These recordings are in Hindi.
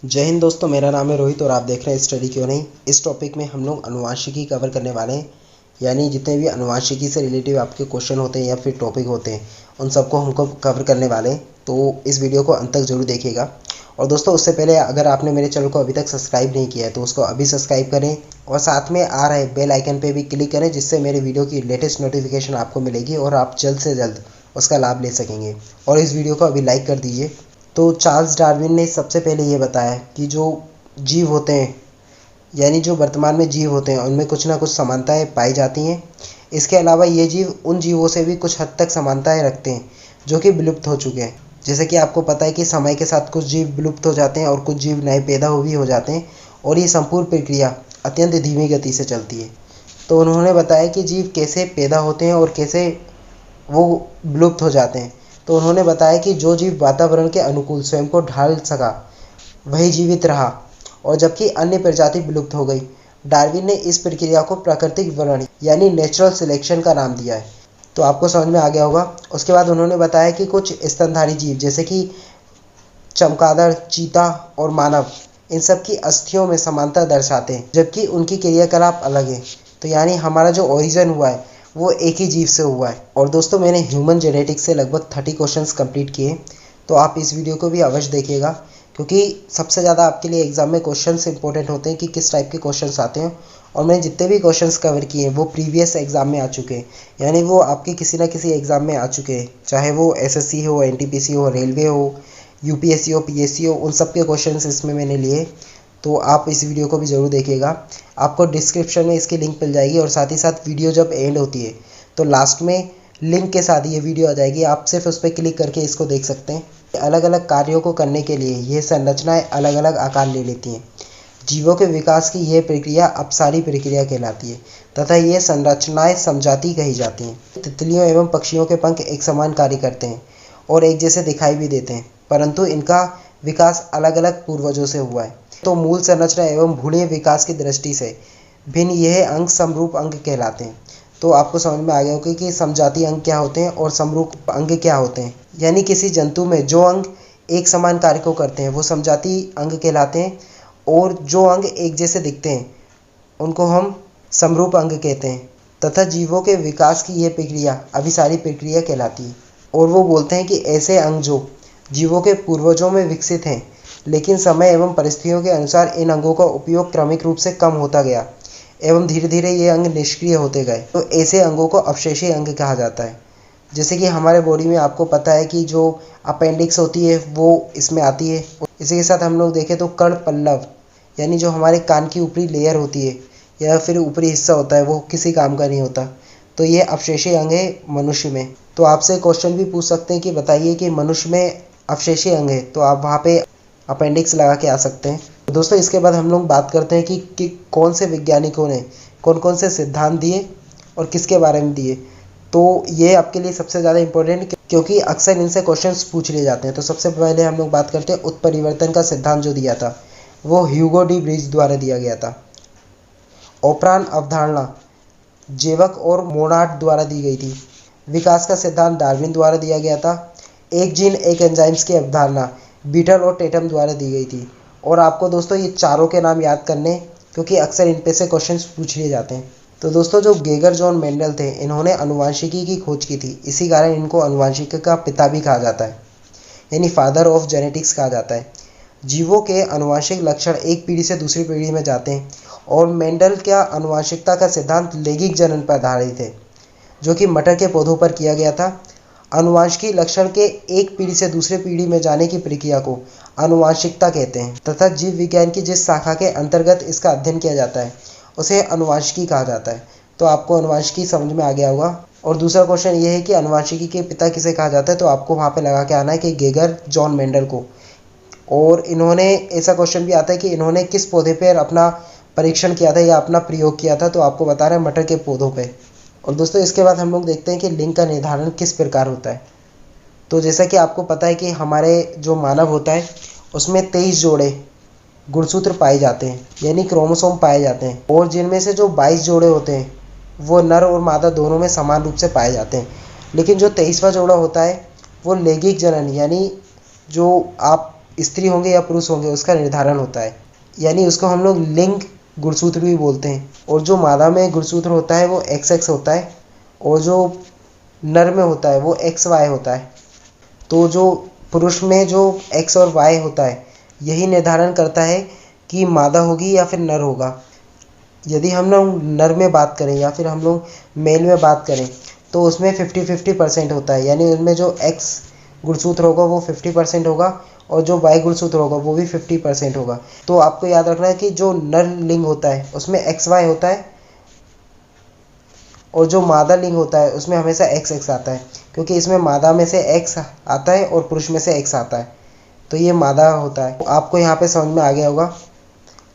जय हिंद दोस्तों, मेरा नाम है रोहित और आप देख रहे हैं स्टडी क्यों नहीं। इस टॉपिक में हम लोग अनुवांशिकी कवर करने वाले हैं, यानी जितने भी अनुवांशिकी से रिलेटिव आपके क्वेश्चन होते हैं या फिर टॉपिक होते हैं उन सबको हमको कवर करने वाले हैं। तो इस वीडियो को अंत तक जरूर देखिएगा। और दोस्तों, उससे पहले अगर आपने मेरे चैनल को अभी तक सब्सक्राइब नहीं किया है तो उसको अभी सब्सक्राइब करें और साथ में आ रहे बेल आइकन पे भी क्लिक करें, जिससे मेरे वीडियो की लेटेस्ट नोटिफिकेशन आपको मिलेगी और आप जल्द से जल्द उसका लाभ ले सकेंगे। और इस वीडियो को अभी लाइक कर दीजिए। तो चार्ल्स डार्विन ने सबसे पहले ये बताया कि जो जीव होते हैं, यानी जो वर्तमान में जीव होते हैं, उनमें कुछ ना कुछ समानताएं पाई जाती हैं। इसके अलावा ये जीव उन जीवों से भी कुछ हद तक समानताएं रखते हैं जो कि विलुप्त हो चुके हैं। जैसे कि आपको पता है कि समय के साथ कुछ जीव विलुप्त हो जाते हैं और कुछ जीव नए पैदा भी हो जाते हैं, और ये संपूर्ण प्रक्रिया अत्यंत धीमी गति से चलती है। तो उन्होंने बताया कि जीव कैसे पैदा होते हैं और कैसे वो विलुप्त हो जाते हैं। तो उन्होंने बताया कि जो जीव वातावरण के अनुकूल स्वयं को ढाल सका वही जीवित रहा, और जबकि अन्य प्रजाति विलुप्त हो गई। डार्विन ने इस प्रक्रिया को प्राकृतिक वर्णन यानी नेचुरल सिलेक्शन का नाम दिया है। तो आपको समझ में आ गया होगा। उसके बाद उन्होंने बताया कि कुछ स्तनधारी जीव जैसे कि चमगादड़, चीता और मानव, इन सब की अस्थियों में समानता दर्शाते हैं, जबकि उनकी क्रियाकलाप अलग है। तो यानी हमारा जो ओरिजिन हुआ है वो एक ही जीव से हुआ है। और दोस्तों, मैंने ह्यूमन जेनेटिक्स से लगभग 30 क्वेश्चंस कंप्लीट किए, तो आप इस वीडियो को भी अवश्य देखिएगा, क्योंकि सबसे ज़्यादा आपके लिए एग्जाम में क्वेश्चंस इंपॉर्टेंट होते हैं कि किस टाइप के क्वेश्चंस आते हैं। और मैंने जितने भी क्वेश्चंस कवर किए हैं वो प्रीवियस एग्जाम में आ चुके हैं, यानी वो आपके किसी ना किसी एग्जाम में आ चुके हैं, चाहे वो एसएससी हो, एनटीपीसी हो, रेलवे हो, यूपीएससी हो, पीएससी हो, उन सब के क्वेश्चंस इसमें मैंने लिए। तो आप इस वीडियो को भी ज़रूर देखिएगा। आपको डिस्क्रिप्शन में इसकी लिंक मिल जाएगी, और साथ ही साथ वीडियो जब एंड होती है तो लास्ट में लिंक के साथ ये वीडियो आ जाएगी, आप सिर्फ उस पर क्लिक करके इसको देख सकते हैं। अलग अलग कार्यों को करने के लिए ये संरचनाएं अलग अलग आकार ले लेती हैं। जीवों के विकास की यह प्रक्रिया अपसारी प्रक्रिया कहलाती है तथा ये संरचनाएं समजाती कही जाती हैं। तितलियों एवं पक्षियों के पंख एक समान कार्य करते हैं और एक जैसे दिखाई भी देते हैं, परंतु इनका विकास अलग अलग पूर्वजों से हुआ है। तो मूल संरचना एवं भ्रूणीय विकास की दृष्टि से भिन्न यह अंग समरूप अंग कहलाते हैं। तो आपको समझ में आ गया होगा कि समजाती अंग क्या होते हैं और समरूप अंग क्या होते हैं। यानी किसी जंतु में जो अंग एक समान कार्य को करते हैं वो समजाती अंग कहलाते हैं, और जो अंग एक जैसे दिखते हैं उनको हम समरूप अंग कहते हैं। तथा जीवों के विकास की यह प्रक्रिया अभिसारी प्रक्रिया कहलाती है। और वो बोलते हैं कि ऐसे अंग जो जीवों के पूर्वजों में विकसित हैं, लेकिन समय एवं परिस्थितियों के अनुसार इन अंगों का उपयोग क्रमिक रूप से कम होता गया एवं धीरे धीरे ये अंग निष्क्रिय होते गए, तो ऐसे अंगों को अपशेषी अंग कहा जाता है। जैसे कि हमारे बॉडी में आपको पता है कि जो अपेंडिक्स होती है वो इसमें आती है। इसी के साथ हम लोग देखें तो कर्ण पल्लव, यानी जो हमारे कान की ऊपरी लेयर होती है या फिर ऊपरी हिस्सा होता है, वो किसी काम का नहीं होता। तो ये अपशेषी अंग है मनुष्य में। तो आपसे क्वेश्चन भी पूछ सकते हैं कि बताइए कि मनुष्य में अपशेषी अंग है, तो आप वहाँ पे अपेंडिक्स लगा के आ सकते हैं। तो दोस्तों, इसके बाद हम लोग बात करते हैं कि कौन से वैज्ञानिकों ने कौन कौन से सिद्धांत दिए और किसके बारे में दिए। तो ये आपके लिए सबसे ज़्यादा इम्पोर्टेंट, क्योंकि अक्सर इनसे क्वेश्चंस पूछ लिए जाते हैं। तो सबसे पहले हम लोग बात करते हैं उत्परिवर्तन का सिद्धांत जो दिया था वो ह्यूगो डी ब्रिज द्वारा दिया गया था। ओपरान अवधारणा जेवक और मोनार्ड द्वारा दी गई थी। विकास का सिद्धांत डार्विन द्वारा दिया गया था। एक जीन एक एंजाइम्स की अवधारणा बीटल और टेटम द्वारा दी गई थी। और आपको दोस्तों ये चारों के नाम याद करने, क्योंकि अक्सर इन पे से क्वेश्चंस पूछ लिए जाते हैं। तो दोस्तों, जो गेगर जॉन मेंडल थे, इन्होंने अनुवांशिकी की खोज की थी। इसी कारण इनको अनुवांशिकी का पिता भी कहा जाता है, यानी फादर ऑफ जेनेटिक्स कहा जाता है। जीवों के अनुवांशिक लक्षण एक पीढ़ी से दूसरी पीढ़ी में जाते हैं, और मेंडल का अनुवांशिकता का सिद्धांत लैंगिक जनन पर आधारित है, जो कि मटर के पौधों पर किया गया था। अनुवांशिकी लक्षण के एक पीढ़ी से दूसरी पीढ़ी में जाने की प्रक्रिया को अनुवांशिकता कहते हैं, तथा जीव विज्ञान की जिस शाखा के अंतर्गत इसका अध्ययन किया जाता है उसे अनुवांशिकी कहा जाता है। तो आपको अनुवांशिकी समझ में आ गया होगा। और दूसरा क्वेश्चन ये है कि अनुवांशिकी के पिता किसे कहा जाता है, तो आपको वहाँ पे लगा के आना है कि गेगर जॉन मेंडल को। और इन्होंने, ऐसा क्वेश्चन भी आता है कि इन्होंने किस पौधे पर अपना परीक्षण किया था या अपना प्रयोग किया था, तो आपको बता रहे हैं मटर के पौधों पे। और दोस्तों, इसके बाद हम लोग देखते हैं कि लिंग का निर्धारण किस प्रकार होता है। तो जैसा कि आपको पता है कि हमारे जो मानव होता है उसमें 23 जोड़े गुणसूत्र पाए जाते हैं, यानी क्रोमोसोम पाए जाते हैं, और जिनमें से जो 22 जोड़े होते हैं वो नर और मादा दोनों में समान रूप से पाए जाते हैं। लेकिन जो 23वां जोड़ा होता है वो लैंगिक जनन, यानी जो आप स्त्री होंगे या पुरुष होंगे उसका निर्धारण होता है, यानी उसको हम लोग लिंग गुणसूत्र भी बोलते हैं। और जो मादा में गुणसूत्र होता है वो XX होता है और जो नर में होता है वो XY होता है। तो जो पुरुष में जो X और Y होता है यही निर्धारण करता है कि मादा होगी या फिर नर होगा। यदि हम लोग नर में बात करें या फिर हम लोग मेल में बात करें तो उसमें 50-50% होता है, यानी उनमें जो X गुणसूत्र होगा वो 50% होगा और जो Y गुणसूत्र होगा वो भी 50% होगा। तो आपको याद रखना है कि जो नर लिंग होता है उसमें XY होता है और जो मादा लिंग होता है उसमें हमेशा XX आता है, क्योंकि इसमें मादा में से X आता है और पुरुष में से X आता है, तो ये मादा होता है। आपको यहाँ पे समझ में आ गया होगा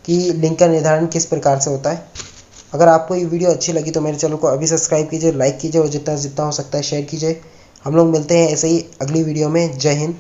कि लिंग का निर्धारण किस प्रकार से होता है। अगर आपको ये वीडियो अच्छी लगी तो मेरे चैनल को अभी सब्सक्राइब कीजिए, लाइक कीजिए और जितना जितना हो सकता है शेयर कीजिए। हम लोग मिलते हैं ऐसे ही अगली वीडियो में। जय हिंद,